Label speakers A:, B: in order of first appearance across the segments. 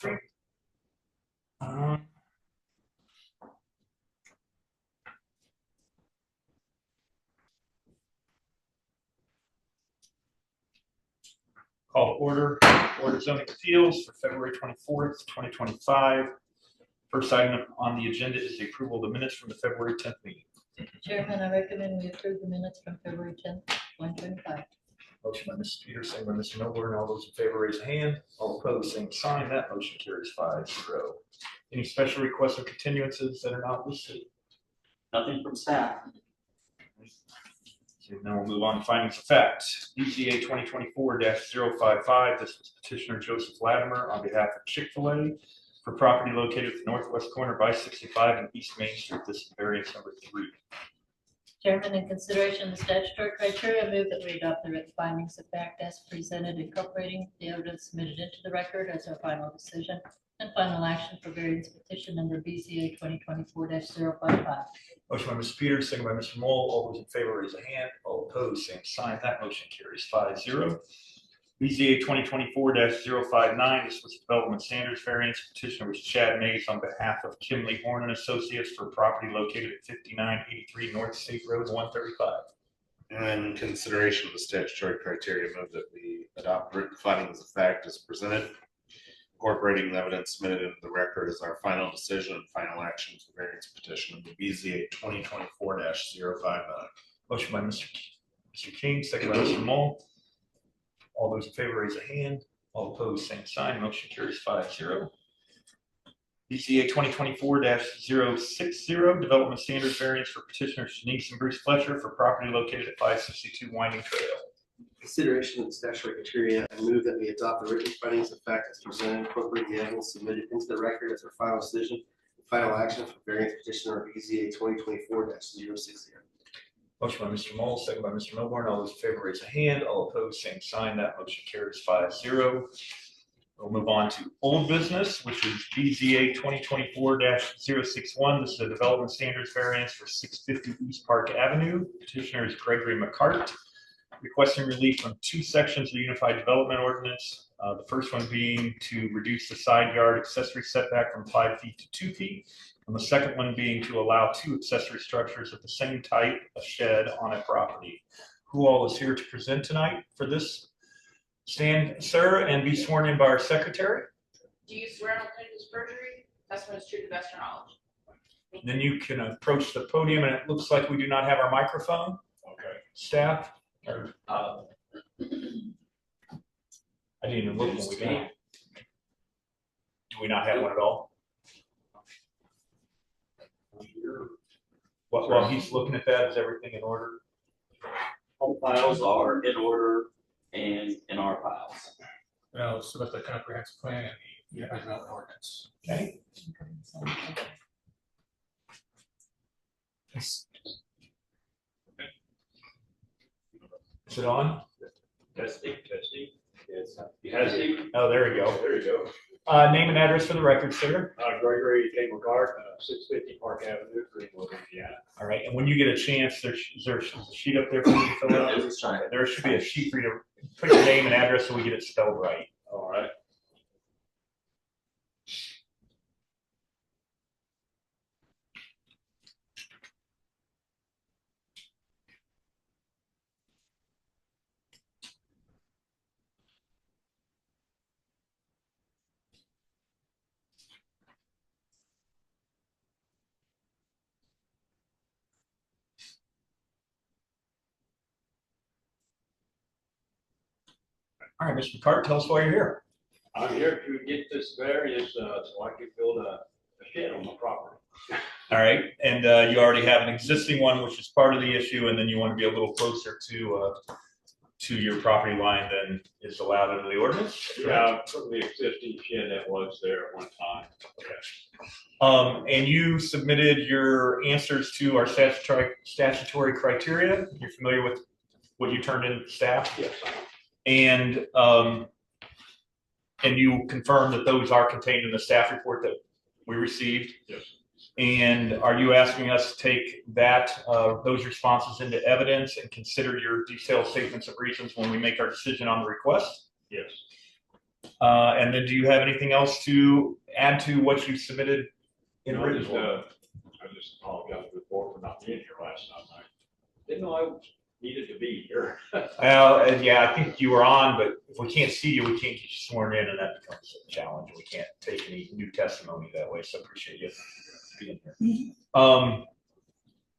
A: Call to order Board of Zoning Appeals for February 24th, 2025. First item on the agenda is the approval of the minutes from the February 10th meeting.
B: Chairman, I recommend we approve the minutes from February 10th, 2025.
A: Motion by Mrs. Peters, second by Mr. Milburn. All those in favor raise a hand. All opposed, same sign. That motion carries 5-0. Any special requests or continuances that are not listed?
C: Nothing from staff.
A: Okay, now we'll move on to findings of fact. BZA 2024-055. This was petitioner Joseph Latimer on behalf of Chick-fil-A for property located at the northwest corner of I-65 and East Main Street. This is variance number 3.
B: Chairman, in consideration of the statutory criteria, I move that we adopt the written findings of fact as presented, incorporating the evidence submitted into the record as our final decision and final action for variance petition number BZA 2024-055.
A: Motion by Mr. Peters, second by Mr. Mole. All those in favor raise a hand. All opposed, same sign. That motion carries 5-0. BZA 2024-059. This was development standards variance. Petitioner was Chad Mays on behalf of Kimley Horn and Associates for property located at 5983 North State Road 135.
D: And in consideration of the statutory criteria, move that we adopt written findings of fact as presented, incorporating the evidence submitted into the record as our final decision and final action for variance petition of the BZA 2024-059.
A: Motion by Mr. King, second by Mr. Mole. All those in favor raise a hand. All opposed, same sign. Motion carries 5-0. BZA 2024-060. Development standards variance for petitioners Denise and Bruce Fletcher for property located at 562 Winding Trail.
E: Consideration of the statutory criteria, I move that we adopt the written findings of fact as presented, incorporating the evidence submitted into the record as our final decision and final action for variance petitioner BZA 2024-060.
A: Motion by Mr. Mole, second by Mr. Milburn. All those in favor raise a hand. All opposed, same sign. That motion carries 5-0. We'll move on to old business, which is BZA 2024-061. This is a development standards variance for 650 East Park Avenue. Petitioner is Gregory McCart, requesting relief from 2 sections of the Unified Development Ordinance. The first one being to reduce the side yard accessory setback from 5 feet to 2 feet. And the second one being to allow 2 accessory structures of the same type, a shed on a property. Who all is here to present tonight for this? Stand, sir, and be sworn in by our secretary.
F: Do you swear on this perjury? Testimony is true to the best of your knowledge.
A: Then you can approach the podium, and it looks like we do not have our microphone. Okay. Staff? Or, I didn't even look when we got it. Do we not have one at all? While he's looking at that, is everything in order?
C: All files are in order and in our files.
G: Well, so about the comprehensive plan and the development ordinance.
A: Okay. Is it on?
C: Testing.
G: Yes.
C: Testing.
A: Oh, there we go.
G: There you go.
A: Name and address for the record, sir.
G: Gregory K. McCart, 650 Park Avenue, Greenwood, Indiana.
A: All right, and when you get a chance, is there a sheet up there for you to fill out? There should be a sheet for you to put your name and address so we get it spelled right.
G: All right.
A: All right, Mr. McCart, tell us why you're here.
G: I'm here to get this variance so I can build a shed on my property.
A: All right, and you already have an existing one, which is part of the issue, and then you want to be a little closer to your property line than is allowed under the ordinance.
G: Yeah, from the existing shed that was there at one time.
A: Okay. And you submitted your answers to our statutory criteria. You're familiar with what you turned in to staff?
G: Yes.
A: And you confirm that those are contained in the staff report that we received?
G: Yes.
A: And are you asking us to take those responses into evidence and consider your detailed statements of reasons when we make our decision on the request?
G: Yes.
A: And then do you have anything else to add to what you submitted in
G: No,
A: written
G: just,
A: form?
G: I just apologize before for not being here last night. I didn't know I needed to be here.
A: Well, and yeah, I think you were on, but if we can't see you, we can't get you sworn in, and that becomes a challenge. We can't take any new testimony that way, so appreciate you being here. I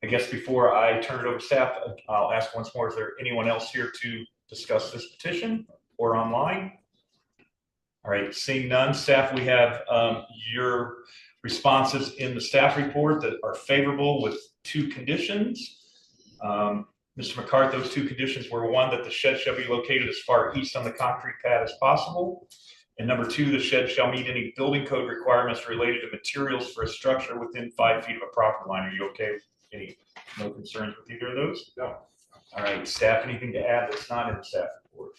A: guess before I turn it over to staff, I'll ask once more, is there anyone else here to discuss this petition or online? All right, seeing none, staff, we have your responses in the staff report that are favorable with 2 conditions. Mr. McCarthy, those 2 conditions were 1, that the shed shall be located as far east on the concrete pad as possible. And number 2, the shed shall meet any building code requirements related to materials for a structure within 5 feet of a property line. Are you okay with no concerns with either of those?
G: No.
A: All right, staff, anything to add that's not in the staff report?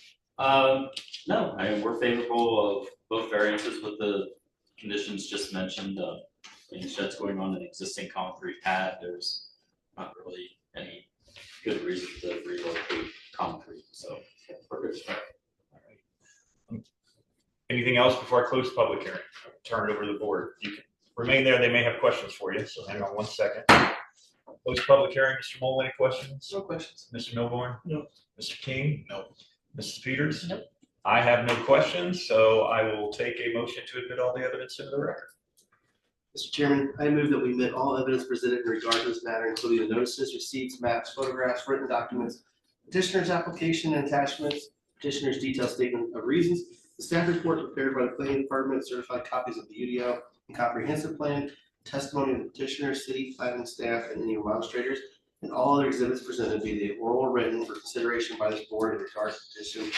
C: No, we're favorable of both variances with the conditions just mentioned. Any sheds going on an existing concrete pad, there's not really any good reason to relocate concrete, so we're good.
A: Anything else before I close the public hearing? Turn it over to the board. You can remain there. They may have questions for you, so hang on one second. Close public hearing. Mr. Mole, any questions?
E: No questions.
A: Mr. Milborn?
E: No.
A: Mr. King?
D: No.
A: Mrs. Peters?
B: Nope.
A: I have no questions, so I will take a motion to admit all the evidence into the record.
E: Mr. Chairman, I move that we admit all evidence presented in regard to this matter, including the notices, receipts, maps, photographs, written documents, petitioner's application and attachments, petitioner's detailed statement of reasons, the staff report prepared by the planning department, certified copies of the UDO and comprehensive plan, testimony of the petitioner, city planning staff, and any administrators, and all other exhibits presented, be they oral or written, for consideration by this board in regard to the petition,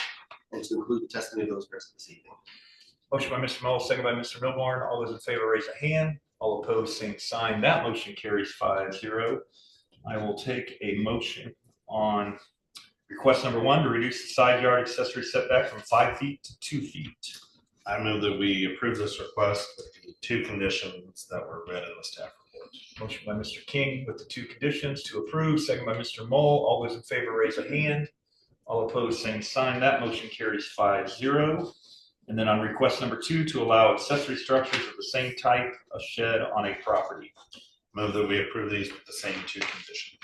E: and to include the testimony of those present this evening.
A: Motion by Mr. Mole, second by Mr. Milborn. All those in favor raise a hand. All opposed, same sign. That motion carries 5-0. I will take a motion on request number 1 to reduce the side yard accessory setback from 5 feet to 2 feet.
D: I move that we approve this request with the 2 conditions that were read in the staff report.
A: Motion by Mr. King with the 2 conditions to approve, second by Mr. Mole. All those in favor raise a hand. All opposed, same sign. That motion carries 5-0. And then on request number 2, to allow accessory structures of the same type, a shed on a property.
D: Move that we approve these with the same 2 conditions.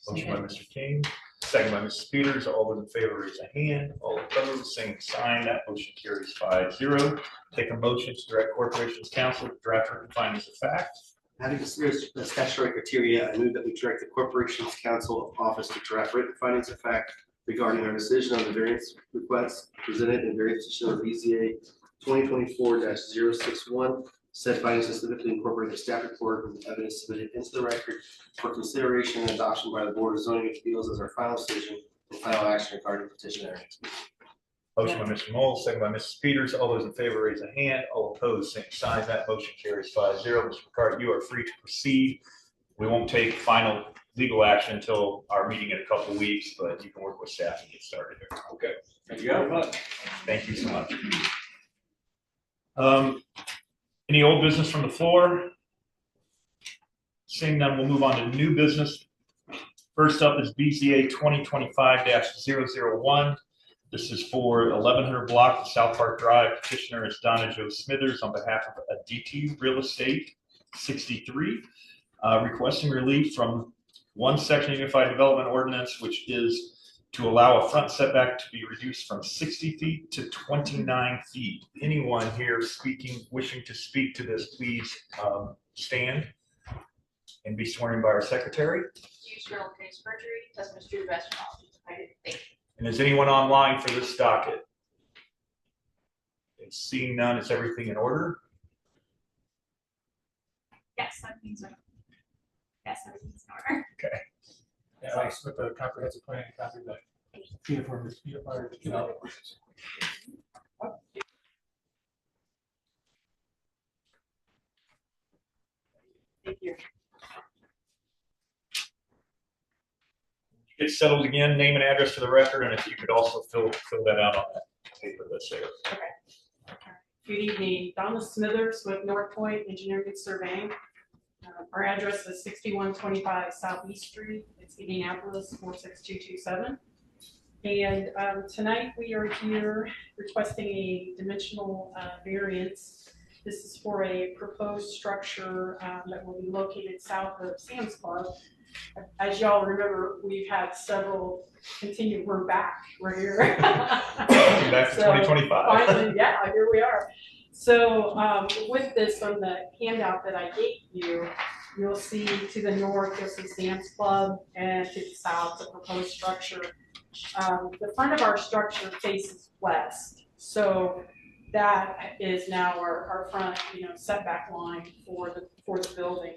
A: Motion by Mr. King, second by Mrs. Peters. All those in favor raise a hand. All opposed, same sign. That motion carries 5-0. Take a motion to direct Corporations Council to draft written findings of fact.
E: Having considered the statutory criteria, I move that we direct the Corporations Council of Office to draft written findings of fact regarding our decision on the variance requests presented in variance petition of BZA 2024-061. Said findings specifically incorporate the staff report and evidence submitted into the record for consideration and adoption by the Board of Zoning Appeals as our final decision and final action regarding the petition at our next meeting.
A: Motion by Mr. Mole, second by Mrs. Peters. All those in favor raise a hand. All opposed, same sign. That motion carries 5-0. Mr. McCarthy, you are free to proceed. We won't take final legal action until our meeting in a couple of weeks, but you can work with staff and get started there.
G: Okay, thank you very much.
A: Thank you so much. Any old business from the floor? Seeing none, we'll move on to new business. First up is BZA 2025-001. This is for 1100 block of South Park Drive. Petitioner is Donna Jo Smithers on behalf of DT Real Estate 63, requesting relief from one section of Unified Development Ordinance, which is to allow a front setback to be reduced from 60 feet to 29 feet. Anyone here wishing to speak to this, please stand and be sworn in by our secretary.
F: Use journal case perjury, testimony is true to the best of your knowledge. I did. Thank you.
A: And is anyone online for this docket? And seeing none, is everything in order?
H: Yes, everything's in order.
A: Okay.
I: Yeah, thanks with the comprehensive plan, copy that uniform is unified.
F: Thank you.
A: Get settled again, name and address for the record, and if you could also fill that out on that paper that's there.
H: Good evening, Donna Smithers with North Point Engineering and Surveying. Our address is 6125 Southeast Street. It's Indianapolis 46227. And tonight we are here requesting a dimensional variance. This is for a proposed structure that will be located south of Sam's Club. As y'all remember, we've had several continued, we're back, we're here.
A: Back to
H: So,
A: 2025.
H: Finally, yeah, here we are. So with this, on the handout that I gave you, you'll see to the north, you'll see Sam's Club, and to the south, the proposed structure. The front of our structure faces west, so that is now our front, setback line for the building.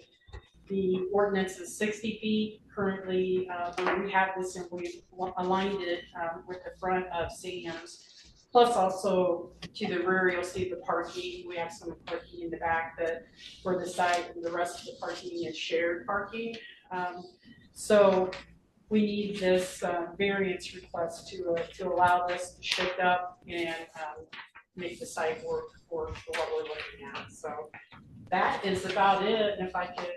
H: The ordinance is 60 feet currently, but we have this and we've aligned it with the front of Sam's. Plus also to the rear, you'll see the parking. We have some parking in the back that for the site, and the rest of the parking is shared parking. So we need this variance request to allow this to shift up and make the site work for what we're looking at. So that is about it. And if I could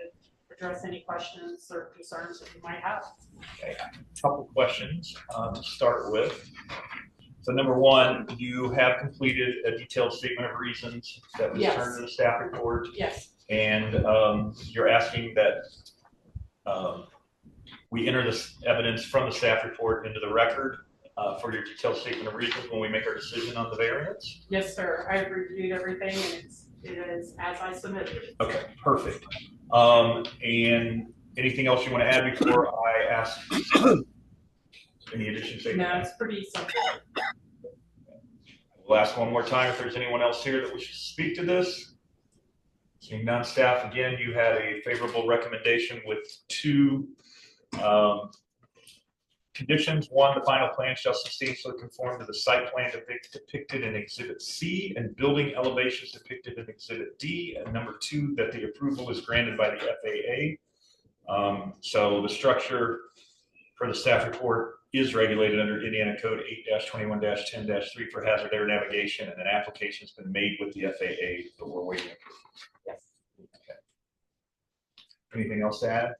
H: address any questions or concerns that you might have.
A: Okay, a couple questions to start with. So number one, you have completed a detailed statement of reasons that was
H: Yes.
A: turned to the staff report.
H: Yes.
A: And you're asking that we enter this evidence from the staff report into the record for your detailed statement of reasons when we make our decision on the variance?
H: Yes, sir. I've reviewed everything and it is as I submitted it.
A: Okay, perfect. And anything else you want to add before I ask any additions?
H: No, it's pretty simple.
A: We'll ask one more time if there's anyone else here that wishes to speak to this. Seeing none, staff, again, you had a favorable recommendation with two conditions. One, the final plan shall substantially conform to the site plan depicted in Exhibit C and building elevations depicted in Exhibit D. And number two, that the approval is granted by the FAA. So the structure for the staff report is regulated under Indiana Code 8-21-10-3 for hazard air navigation, and an application has been made with the FAA, but we're waiting approval.
H: Yes.
A: Okay. Anything else to add?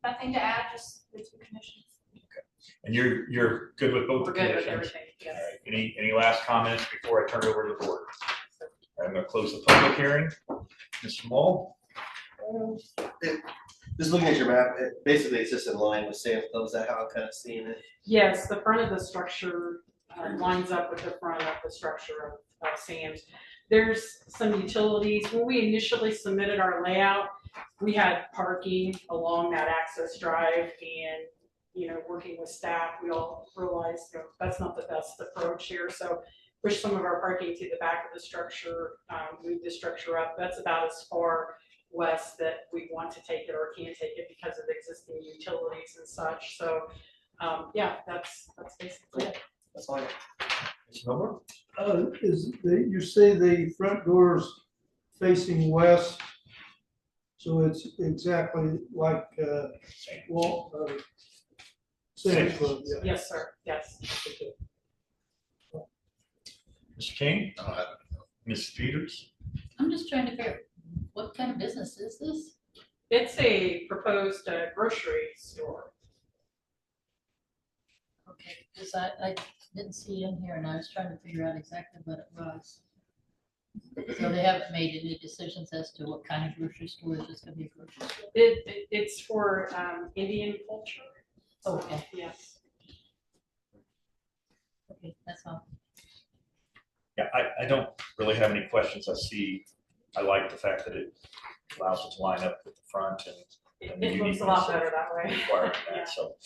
F: Nothing to add, just the two conditions.
A: And you're good with both the
H: We're good with
A: conditions?
H: everything,
A: All
H: yes.
A: right. Any last comments before I turn it over to the board? I'm going to close the public hearing. Mr. Mull?
E: Just looking at your map, basically it's just in line with Sam's Club. Is that how I'm kind of seeing it?
H: Yes, the front of the structure lines up with the front of the structure of Sam's. There's some utilities. When we initially submitted our layout, we had parking along that access drive, and working with staff, we all realized that's not the best approach here. So push some of our parking to the back of the structure, move the structure up. That's about as far west that we want to take it or can take it because of existing utilities and such. So yeah, that's basically it.
E: That's fine.
A: Mr. Milburn?
J: You say the front door's facing west, so it's exactly like Sam's Club, yeah.
H: Yes, sir. Yes.
A: Mr. King? Ms. Peters?
B: I'm just trying to figure, what kind of business is this?
H: It's a proposed grocery store.
B: Okay, because I didn't see in here and I was trying to figure out exactly what it was. So they haven't made any decisions as to what kind of grocery store is just gonna be a grocery store?
H: It's for Indian culture.
B: Oh, okay,
H: Yes.
B: okay, that's all.
A: Yeah, I don't really have any questions. I like the fact that it allows it to line up with the front and the
H: It looks a lot
A: uniqueness of
H: better that way.
A: requiring
H: Yeah.
A: that. So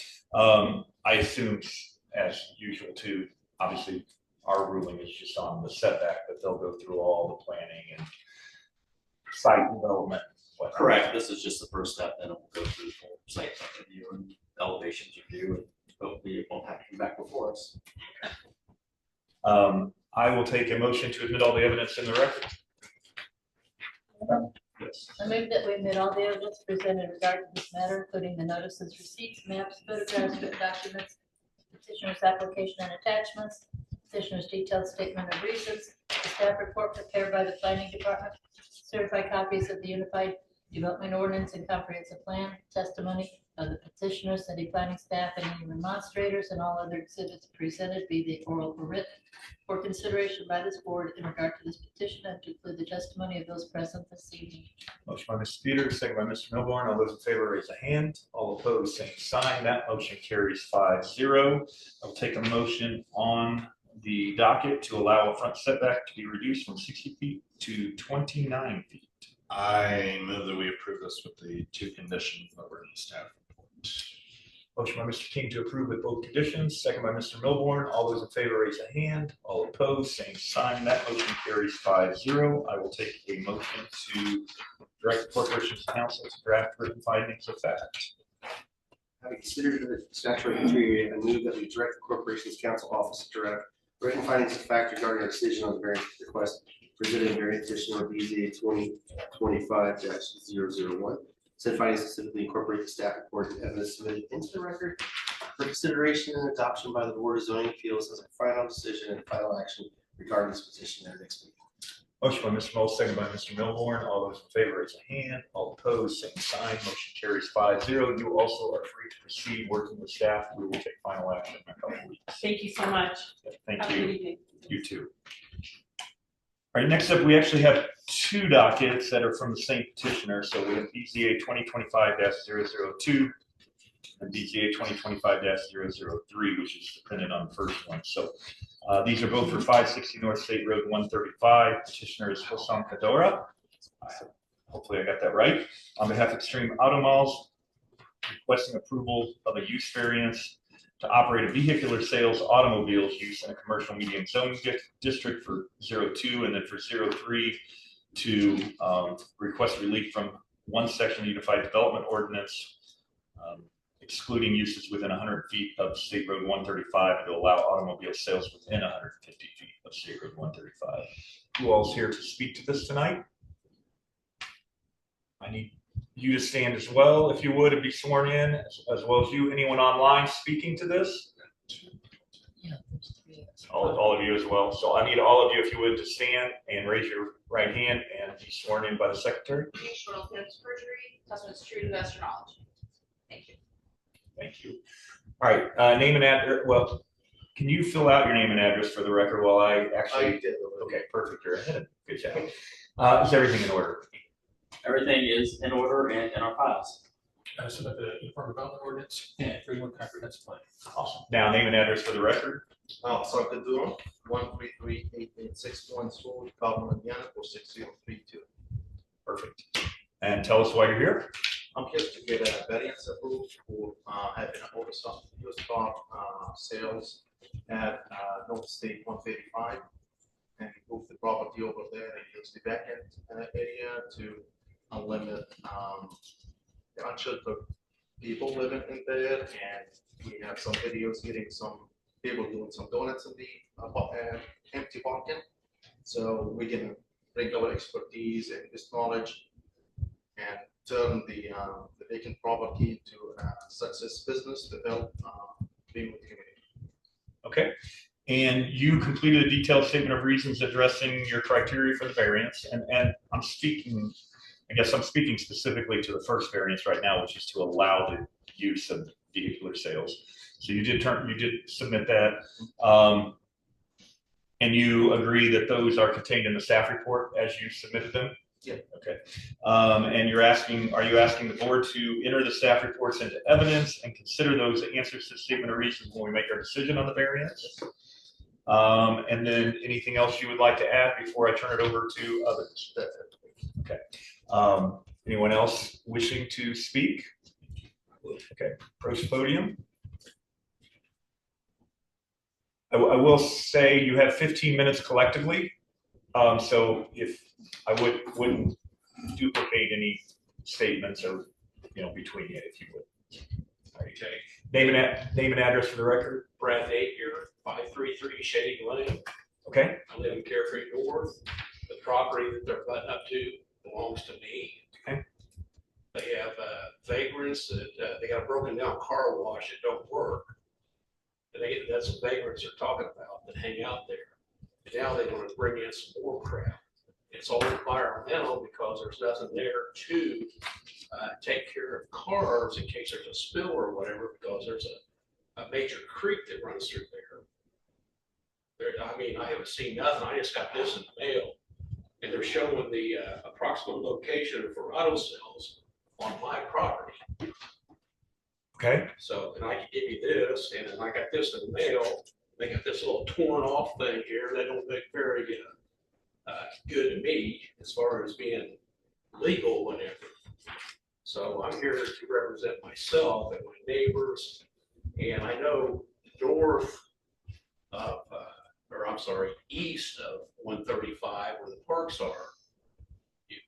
A: I assume, as usual too, obviously our ruling is just on the setback, but they'll go through all the planning and site development. whatnot.
C: Correct, this is just the first step, then it will go through the full site plan review and elevations review, and hopefully it won't have to come back before us.
A: I will take a motion to admit all the evidence in the record. Yes.
B: I move that we admit all the evidence presented in regard to this matter, including the notices, receipts, maps, photographs, written documents, petitioner's application and attachments, petitioner's detailed statement of reasons, the staff report prepared by the planning department, certified copies of the Unified Development Ordinance and Comprehensive Plan, testimony, of the petitioner, city planning staff, and any remonstrators, and all other exhibits presented, be they oral or written, for consideration by this board in regard to this petition, and to include the testimony of those present this evening.
A: Motion by Mr. Peters, second by Mr. Milborn. All those in favor, raise a hand. All opposed, same sign. That motion carries 5-0. I'll take a motion on the docket to allow a front setback to be reduced from 60 feet to 29 feet.
D: I move that we approve this with the two conditions that were in the staff report.
A: Motion by Mr. King to approve with both conditions, second by Mr. Milborn. All those in favor, raise a hand. All opposed, same sign. That motion carries 5-0. I will take a motion to direct the corporation's counsel to draft written findings of fact.
E: Having considered the statutory criteria, I move that we direct the corporation's counsel office to draft written findings of fact regarding our decision on the variance request presented in variance petition number BZA 2025-001. Said findings specifically incorporate the staff report and evidence submitted into the record for consideration and adoption by the Board of Zoning Appeals as a final decision and final action regarding this petition at our next meeting.
A: Motion by Mr. Moll, second by Mr. Milborn. All those in favor, raise a hand. All opposed, same sign. Motion carries 5-0. You also are free to proceed working with staff. We will take final action in a couple of weeks.
H: Thank you so much.
A: Thank
H: Have a good
A: you.
H: evening.
A: You too. All right, next up, we actually have two dockets that are from the same petitioner. So we have BZA 2025-002 and BZA 2025-003, which is dependent on the first one. So these are both for 560 North State Road 135. Petitioner is Hossam Kadora. Hopefully I got that right. On behalf of Extreme Auto Malls, requesting approval of a use variance to operate a vehicular sales automobiles use in a commercial medium zoning district for 02, and then for 03 to request relief from one section of the Unified Development Ordinance, excluding uses within 100 feet of State Road 135 and to allow automobile sales within 150 feet of State Road 135. Who all's here to speak to this tonight? I need you to stand as well, if you would, and be sworn in, as well as you. Anyone online speaking to this?
B: Yeah, there's three of us.
A: All of you as well. So I need all of you, if you would, to stand and raise your right hand and be sworn in by the secretary.
F: Make sure no offense, perjury, testimony is true to the best of your knowledge. Thank you.
A: Thank you. All right, name and address. Well, can you fill out your name and address for the record while I actually?
E: did.
A: Okay, perfect. You're ahead. Good job. Is everything in order?
C: Everything is in order and in our files.
I: Submit the uniform development ordinance and 31 comprehensive plan.
A: Awesome. Now, name and address for the record.
K: So Kadura, 133-8861 School, Cabo, Indiana, 46032.
A: Perfect. And tell us why you're here.
K: I'm here to get a variance approved for having an used car sales at North State 135, and move the property over there and use the back end area to limit the unsheltered people living in there. And we have some videos getting some people doing some donuts in the empty parking. So we can bring our expertise and this knowledge and turn the vacant property to a success business to help being with the community.
A: Okay. And you completed a detailed statement of reasons addressing your criteria for the variance. And I'm speaking specifically to the first variance right now, which is to allow the use of vehicular sales. So you did submit that. And you agree that those are contained in the staff report as you submitted them?
K: Yeah.
A: Okay. And are you asking the board to enter the staff reports into evidence and consider those answers to the statement of reasons when we make our decision on the variance? And then anything else you would like to add before I turn it over to others? Okay. Anyone else wishing to speak? Okay, approach podium. I will say you have 15 minutes collectively. So if I wouldn't duplicate any statements or, between you, if you would. Okay. Name and address for the record.
G: Brad Napier, 533 Shading Lane.
A: Okay.
G: I live in Carefree North. The property that they're butting up to belongs to me.
A: Okay.
G: They have vagrants that they got a broken down car wash that don't work. And that's the vagrants they're talking about that hang out there. And now they want to bring in some more crap. It's all environmental because there's nothing there to take care of cars in case there's a spill or whatever, because there's a major creek that runs through there. I mean, I haven't seen nothing. I just got this in the mail. And they're showing the approximate location for auto sales on my property.
A: Okay,
G: So, and I can give you this, and then I got this in the mail. They got this little torn off thing here. They don't look very good to me as far as being legal whenever. So I'm here to represent myself and my neighbors. And I know north of, east of 135 where the parks are,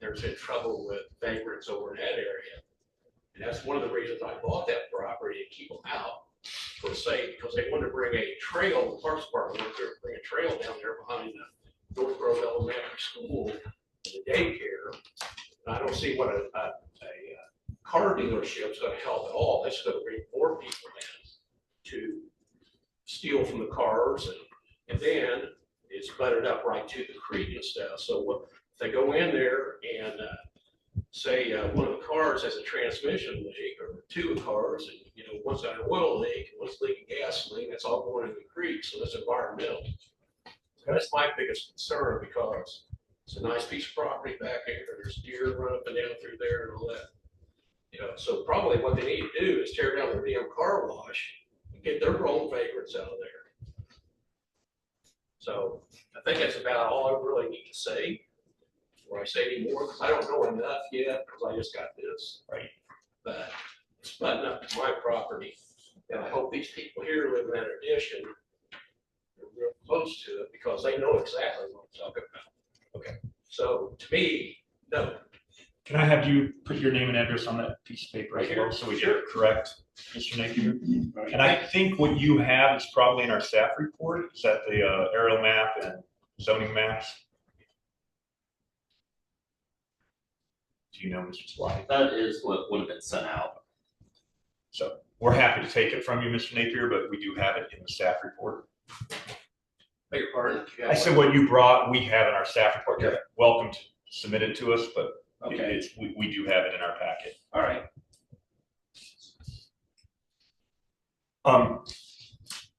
G: there's been trouble with vagrants over in that area. And that's one of the reasons I bought that property, to keep them out for safe, because they wanted to bring a trail, the Parks Department wanted to bring a trail down there behind the North Grove Elementary School, and the daycare. And I don't see what a car dealership is going to help at all. That's going to bring more people in to steal from the cars, and then it's butted up right to the creek and stuff. So what if they go in there and say one of the cars has a transmission leak, or two of cars, and one's got an oil leak, and one's leaking gasoline, that's all going in the creek. So that's environmental. That's my biggest concern, because it's a nice piece of property back here. There's deer run up and down through there and all that. So probably what they need to do is tear down the damn car wash and get their own vagrants out of there. So I think that's about all I really need to say. Before I say any more, because I don't know enough yet, because I just got this.
A: Right.
G: But it's butting up to my property, and I hope these people here live in that addition are real close to it, because they know exactly what I'm talking about.
A: Okay.
G: So to me, no.
A: Can I have you put your name and address on that piece of paper as
G: Right
A: well,
G: here?
A: so we get it correct, Mr. Napier? And I think what you have is probably in our staff report. Is that the aerial map and zoning maps? Do you know, Mr. Sly?
C: That is what would have been sent out.
A: So we're happy to take it from you, Mr. Napier, but we do have it in the staff report.
G: Beg your pardon?
A: I said what you brought, we have in our staff report. You're welcome to submit it to us, but
C: Okay.
A: we do have it in our packet.
C: All right.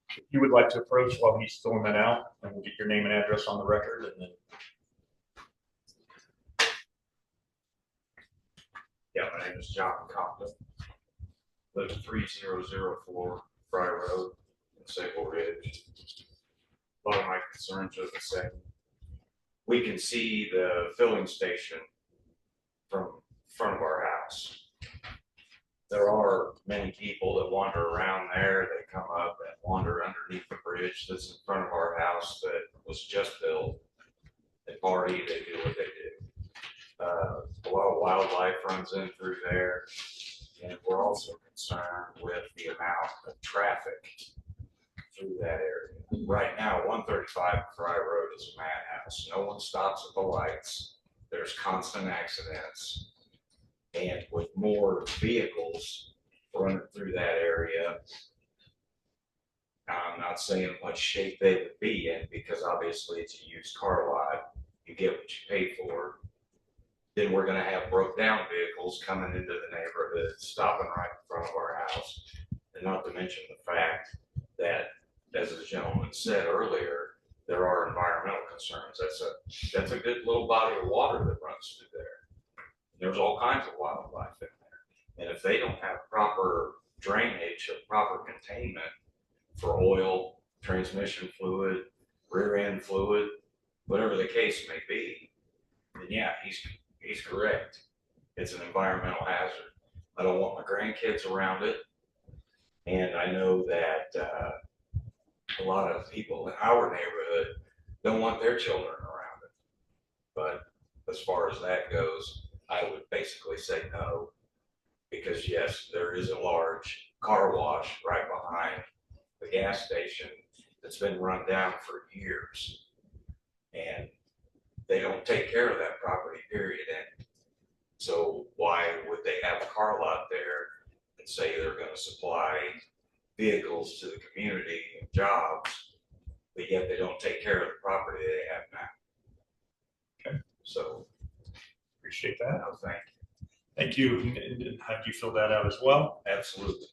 A: If you would like to approach while he's filling that out, and we'll get your name and address on the record, and then.
L: Yeah, my name is John Compton. Live at 3004 Fry Road in Sable Ridge. A lot of my concerns are the same. We can see the filling station from front of our house. There are many people that wander around there. They come up and wander underneath the bridge that's in front of our house that was just built. They party, they do what they do. A lot of wildlife runs in through there. And we're also concerned with the amount of traffic through that area. Right now, 135 Fry Road is a madhouse. No one stops at the lights. There's constant accidents. And with more vehicles running through that area, I'm not saying what shape they would be in, because obviously it's a used car lot. You get what you pay for. Then we're gonna have broke down vehicles coming into the neighborhood, stopping right in front of our house. And not to mention the fact that, as the gentleman said earlier, there are environmental concerns. That's a good little body of water that runs through there. There's all kinds of wildlife in there. And if they don't have proper drainage or proper containment for oil, transmission fluid, rear end fluid, whatever the case may be, then yeah, he's correct. It's an environmental hazard. I don't want my grandkids around it. And I know that a lot of people in our neighborhood don't want their children around it. But as far as that goes, I would basically say no, because yes, there is a large car wash right behind the gas station that's been run down for years. And they don't take care of that property, period. And so why would they have a car lot there and say they're going to supply vehicles to the community and jobs, but yet they don't take care of the property they have now?
A: Okay.
L: So
A: Appreciate that.
L: no, thank you.
A: Thank you. And how do you fill that out as well?
L: Absolutely.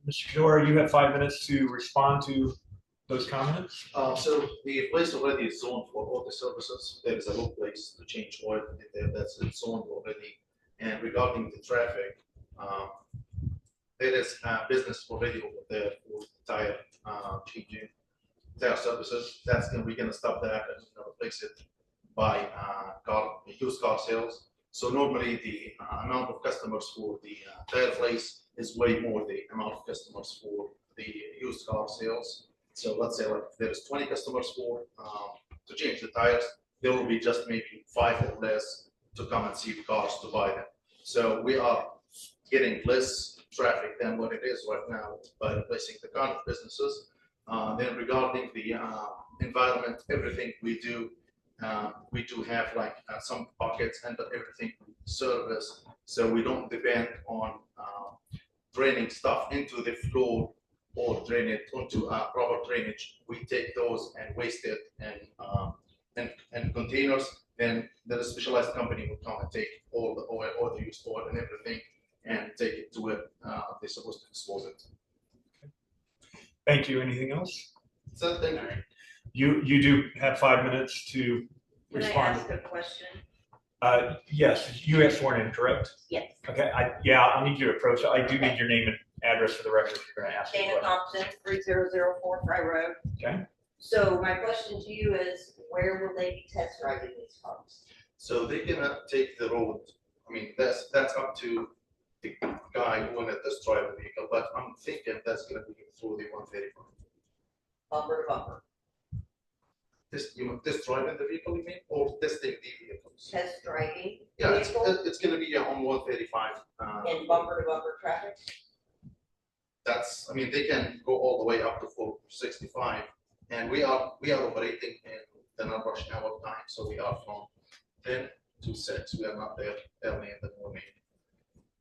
A: Mr. Fedora, you have 5 minutes to respond to those comments.
K: So the place already is zoned for all the services. There is a low place to change oil in there, that's zoned already. And regarding the traffic, there is business already over there for tire changing, tire services. We're gonna stop that and replace it by used car sales. So normally the amount of customers for the tire place is way more the amount of customers for the used car sales. So let's say like if there's 20 customers for to change the tires, there will be just maybe 5 or less to come and see the cars to buy them. So we are getting less traffic than what it is right now by replacing the current businesses. Then regarding the environment, everything we do have like some pockets and everything service, so we don't depend on draining stuff into the floor or drain it onto proper drainage. We take those and waste it in containers. Then the specialized company will come and take all the oil, all the used oil and everything, and take it to where they're supposed to dispose it.
A: Thank you. Anything else?
K: So thank you.
A: You do have 5 minutes to
M: Can I
A: respond.
M: ask a question?
A: Yes, you have sworn in, correct?
M: Yes.
A: Okay, I'll need you to approach. I do need your name and address for the record if you're gonna ask. a
M: Dana
A: question.
M: Thompson, 3004 Fry Road.
A: Okay.
M: So my question to you is, where will they be test driving these cars?
K: So they cannot take the road. I mean, that's up to the guy who wanted to test drive the vehicle, but I'm thinking that's gonna be through the 135.
M: Bumper to bumper,
K: Test driving the vehicle, you mean, or testing the vehicles?
M: test driving
K: Yeah,
M: vehicle
K: it's gonna be on 135.
M: and bumper to bumper traffic?
K: I mean, they can go all the way up to 465, and we are operating in the non-rush hour time, so we are from 10 to 6. We are not there early in the morning.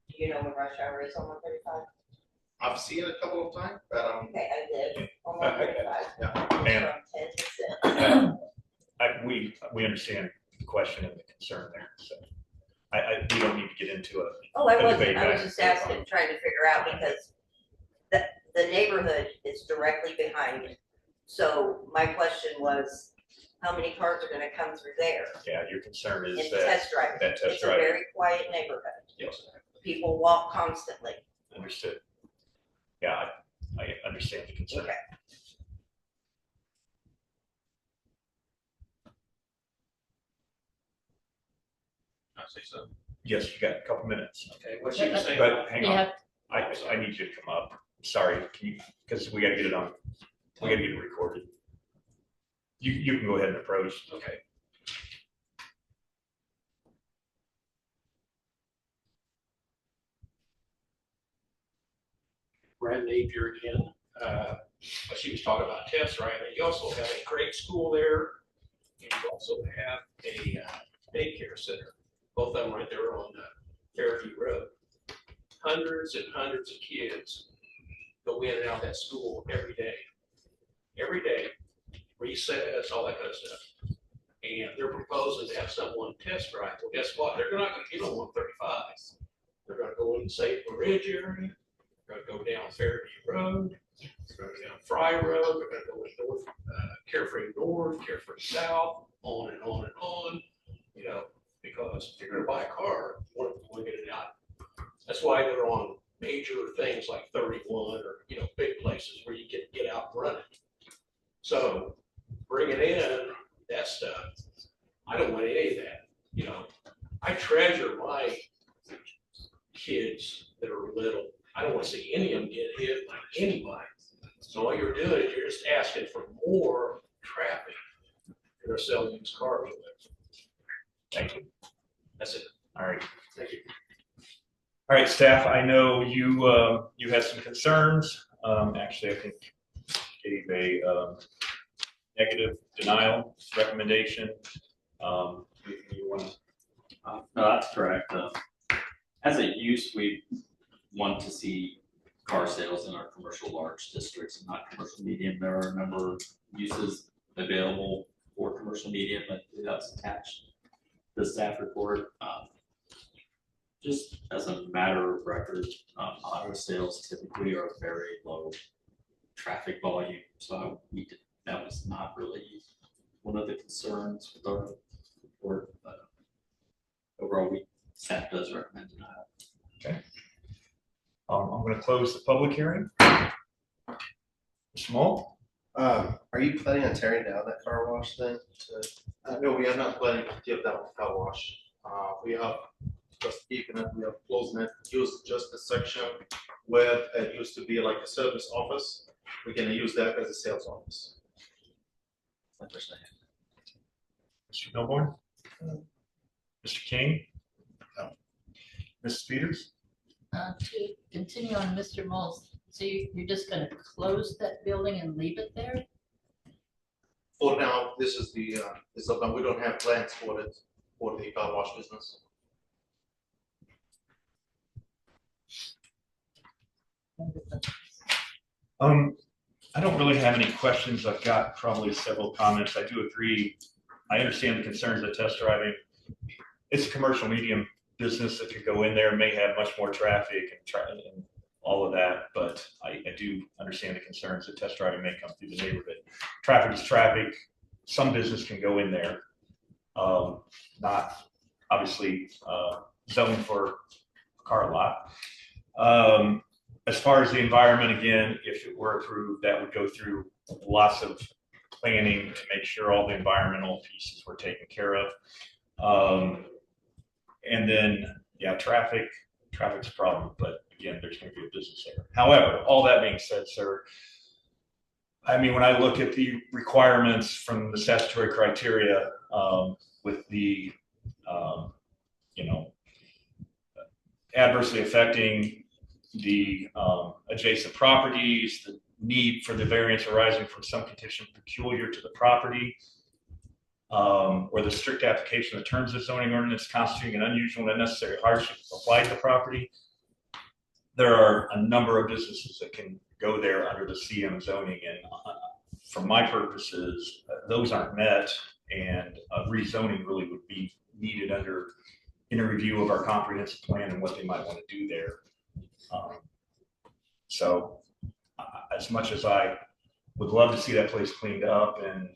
M: Do you know what rush hour is on 135?
K: I've seen it a couple of times, but
M: Okay, I did, on 135.
K: yeah.
A: Ma'am.
M: From 10 to 6.
A: We understand the question and the concern there, so we don't need to get into it.
M: Oh, I
A: A
M: wasn't,
A: debate
M: I was
A: back.
M: just asking, trying to figure out, because the neighborhood is directly behind it. So my question was, how many cars are gonna come through there
A: Yeah, your concern is
M: and
A: that,
M: test drive?
A: that test
M: It's a
A: drive.
M: very quiet neighborhood.
A: Yes,
M: People walk constantly.
A: understood. Yeah, I understand the concern.
M: Okay.
G: I say so.
A: Yes, you got a couple minutes.
G: Okay, what she was saying.
A: But hang on,
B: Yeah,
A: I need you to come up. Sorry, because we gotta get it on, we gotta get it recorded. You can go ahead and approach.
G: Okay. Brad Napier again. She was talking about test driving. You also have a great school there. And you also have a daycare center. Both of them right there on Fairview Road. Hundreds and hundreds of kids go in and out of that school every day. Every day, recess, all that kind of stuff. And they're proposing to have someone test drive. Well, guess what? They're not gonna get on 135. They're gonna go in the Safe Ridge area. They're gonna go down Fairview Road. They're gonna go down Fry Road. They're gonna go in North, Carefree North, Carefree South, on and on and on. You know, because if you're gonna buy a car, you want to get it out. That's why they're on major things like 31 or, you know, big places where you can get out and run it. So bringing in that stuff, I don't want any of that. You know, I treasure my kids that are little. I don't want to see any of them get hit by anybody. So all you're doing is you're just asking for more traffic. They're selling these cars.
A: Thank you.
G: That's it.
A: All right.
G: Thank you.
A: All right, staff, I know you had some concerns. Actually, I think gave a negative denial recommendation. You want to?
C: No, that's correct. As a use, we want to see car sales in our commercial large districts and not commercial medium. There are a number of uses available for commercial medium, but that's attached to the staff report. Just as a matter of record, auto sales typically are very low traffic volume, so that was not really one of the concerns with our report, but overall, staff does recommend denial.
A: Okay. I'm going to close the public hearing. Mr. Mull?
E: Are you planning on tearing down that car wash then?
K: No, we are not planning to tear down the car wash. We are just keeping it, we are closing it, use just the section where it used to be like a service office. We're gonna use that as a sales office.
A: Mr. Milborn? Mr. King? No. Mrs. Peters?
B: To continue on Mr. Mull's, so you're just gonna close that building and leave it there?
K: For now, this is the, we don't have plans for it, for the car wash business.
A: I don't really have any questions. I've got probably several comments. I do agree. I understand the concerns of test driving. It's a commercial medium business that could go in there, may have much more traffic and all of that, but I do understand the concerns that test driving may come through the neighborhood. Traffic is traffic. Some business can go in there. Not obviously zoned for a car lot. As far as the environment, again, if it were approved, that would go through lots of planning to make sure all the environmental pieces were taken care of. And then, yeah, traffic's a problem, but again, there's going to be a business there. However, all that being said, sir, I mean, when I look at the requirements from the statutory criteria with the, adversely affecting the adjacent properties, the need for the variance arising from some condition peculiar to the property, or the strict application of the terms of zoning ordinance constituting an unusual and unnecessary hardship applied to the property, there are a number of businesses that can go there under the CM zoning, and for my purposes, those aren't met, and rezoning really would be needed in a review of our comprehensive plan and what they might want to do there. So as much as I would love to see that place cleaned up and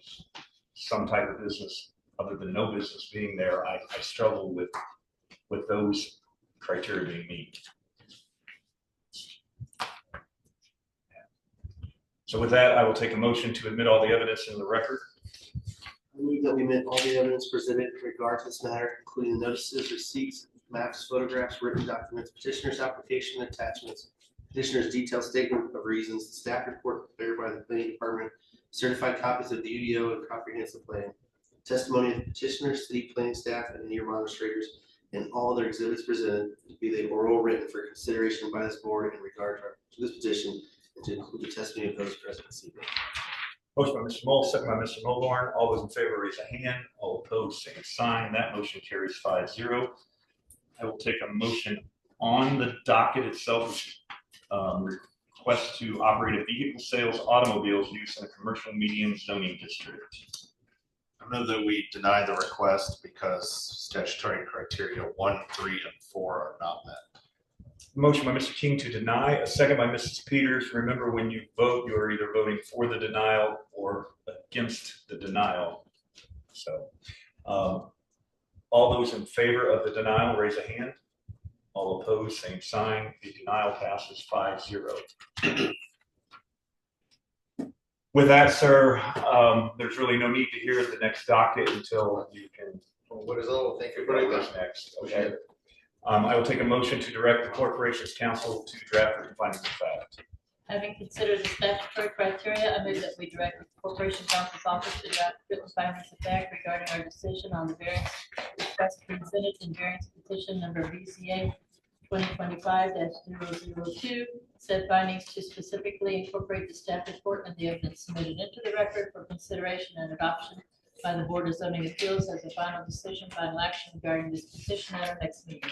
A: some type of business other than no business being there, I struggle with those criteria being met. So with that, I will take a motion to admit all the evidence in the record.
E: I move that we admit all the evidence presented in regard to this matter, including notices, receipts, maps, photographs, written documents, petitioner's application attachments, petitioner's detailed statement of reasons, the staff report prepared by the planning department, certified copies of the UDO and comprehensive plan, testimony of the petitioner, city planning staff, and near administrators, and all other exhibits presented, be they oral or written, for consideration by this board in regard to this petition, and to include the testimony of those present this evening.
A: Motion by Mr. Mull, second by Mr. Milborn. All those in favor raise a hand. All opposed, same sign. That motion carries 5-0. I will take a motion on the docket itself, which is request to operate a vehicle sales automobiles use in a commercial medium zoning district.
D: I move that we deny the request because statutory criteria 1, 3, and 4 are not met.
A: Motion by Mr. King to deny, a second by Mrs. Peters. Remember, when you vote, you are either voting for the denial or against the denial. So all those in favor of the denial, raise a hand. All opposed, same sign. The denial passes 5-0. With that, sir, there's really no need to hear the next docket until you can.
K: What is all? Thank you very much.
A: Next, okay. I will take a motion to direct the corporation's counsel to draft written findings of fact.
B: Having considered the statutory criteria, I move that we direct the Corporation Counsel's Office to draft written findings of fact regarding our decision on the variance request presented in variance petition number VCA 2025-002, said findings to specifically incorporate the staff report and the evidence submitted into the record for consideration and adoption by the Board of Zoning Appeals as a final decision, final action regarding this petition at our next meeting.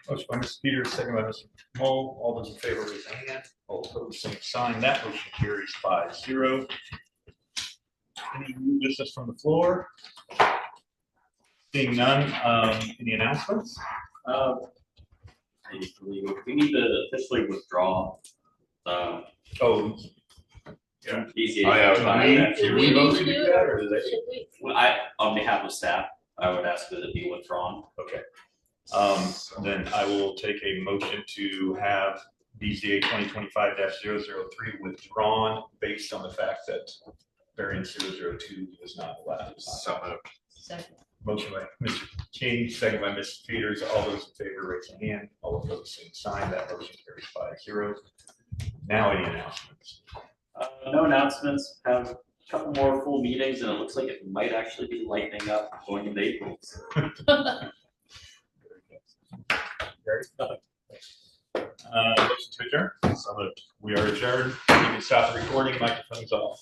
A: Motion by Mr. Peters, second by Mr. Moll. All those in favor, raise a hand. All opposed, same sign. That motion carries 5-0. Any new business from the floor? Seeing none, any announcements?
C: We need to officially withdraw.
A: Oh, yeah.
C: BZA.
D: Oh, yeah,
A: Did we vote to do that, or did they?
B: Should we?
C: Well, on behalf of staff, I would ask that it be withdrawn.
A: Okay. Then I will take a motion to have BZA 2025-003 withdrawn based on the fact that variance 002 was not allowed.
D: So moved.
B: Second.
A: Motion by Mr. King, second by Mr. Peters. All those in favor, raise a hand. All opposed, same sign. That motion carries 5-0. Now any announcements?
C: No announcements. Have a couple more full meetings, and it looks like it might actually be lightening up going into April.
A: Motion to adjourn. We are adjourned. You can stop the recording. Microphone's off.